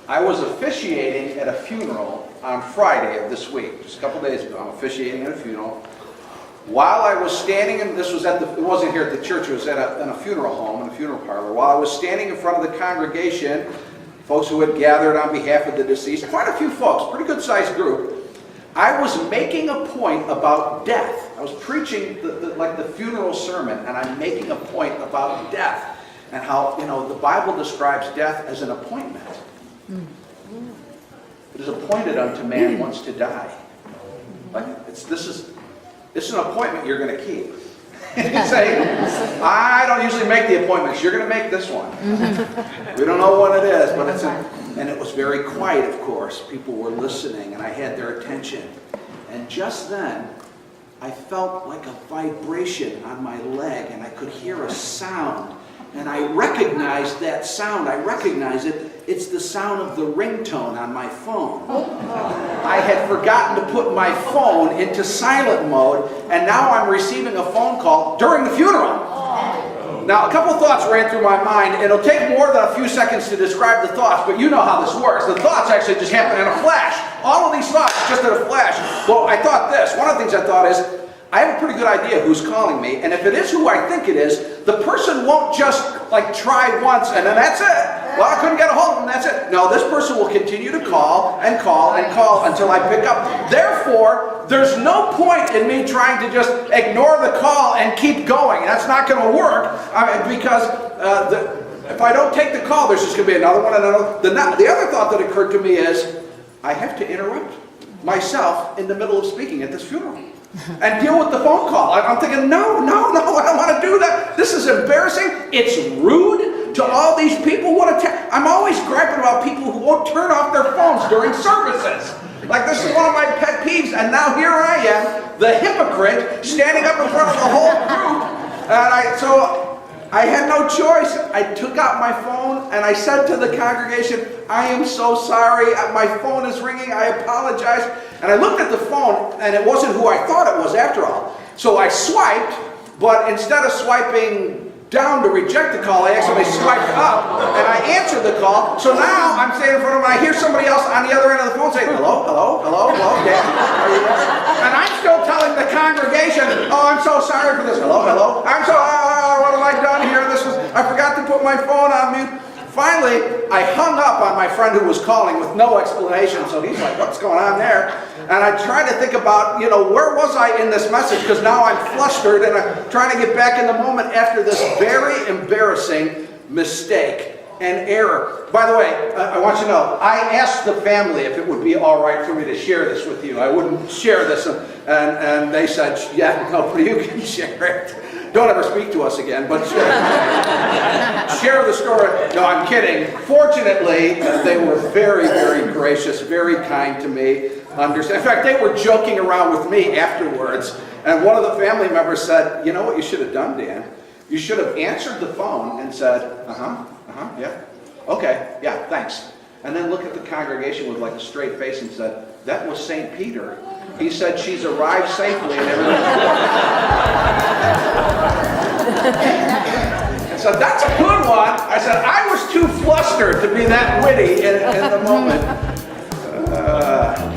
I was officiating at a funeral on Friday of this week, just a couple days ago. I'm officiating at a funeral. While I was standing, and this was at the, it wasn't here at the church, it was at in a funeral home, in a funeral parlor. While I was standing in front of the congregation, folks who had gathered on behalf of the deceased, quite a few folks, pretty good sized group, I was making a point about death. I was preaching like the funeral sermon, and I'm making a point about death and how, the Bible describes death as an appointment. It is appointed unto man once to die. Like this is an appointment you're going to keep. You say, I don't usually make the appointments. You're going to make this one. We don't know what it is, but it's and it was very quiet, of course. People were listening, and I had their attention. And just then, I felt like a vibration on my leg, and I could hear a sound. And I recognized that sound. I recognize it. It's the sound of the ringtone on my phone. I had forgotten to put my phone into silent mode, and now I'm receiving a phone call during the funeral. Now, a couple thoughts ran through my mind. It'll take more than a few seconds to describe the thoughts, but you know how this works. The thoughts actually just happen in a flash. All of these thoughts just in a flash. Well, I thought this. One of the things I thought is, I have a pretty good idea who's calling me, and if it is who I think it is, the person won't just try once and then that's it. Well, I couldn't get a hold of them, that's it. No, this person will continue to call and call and call until I pick up. Therefore, there's no point in me trying to just ignore the call and keep going. That's not going to work because if I don't take the call, there's just going to be another one and another. The other thought that occurred to me is, I have to interrupt myself in the middle of speaking at this funeral and deal with the phone call. I'm thinking, no, I don't want to do that. This is embarrassing. It's rude to all these people. I'm always griping about people who won't turn off their phones during services. Like, this is one of my pet peeves, and now here I am, the hypocrite, standing up in front of the whole group, and so I had no choice. I took out my phone and I said to the congregation, I am so sorry, my phone is ringing, I apologize. And I looked at the phone and it wasn't who I thought it was after all. So I swiped, but instead of swiping down to reject the call, I actually swiped up and I answered the call. So now I'm standing in front of them and I hear somebody else on the other end of the phone saying, hello, Dan, are you there? And I'm still telling the congregation, oh, I'm so sorry for this, hello, I'm so, what have I done here? I forgot to put my phone on mute. Finally, I hung up on my friend who was calling with no explanation, so he's like, what's going on there? And I tried to think about, where was I in this message? Because now I'm flustered and I'm trying to get back in the moment after this very embarrassing mistake and error. By the way, I want you to know, I asked the family if it would be all right for me to share this with you. I wouldn't share this, and they said, yeah, no, you can share it. Don't ever speak to us again, but share the story. No, I'm kidding. Fortunately, they were very, very gracious, very kind to me. In fact, they were joking around with me afterwards, and one of the family members said, you know what you should have done, Dan? You should have answered the phone and said, yeah, okay, yeah, thanks. And then look at the congregation with a straight face and said, that was St. Peter. He said she's arrived safely and everything's And so that's a good one. I said, I was too flustered to be that witty in the moment.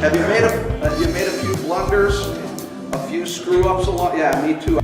Have you made a few blunders? A few screw-ups along? Yeah, me too.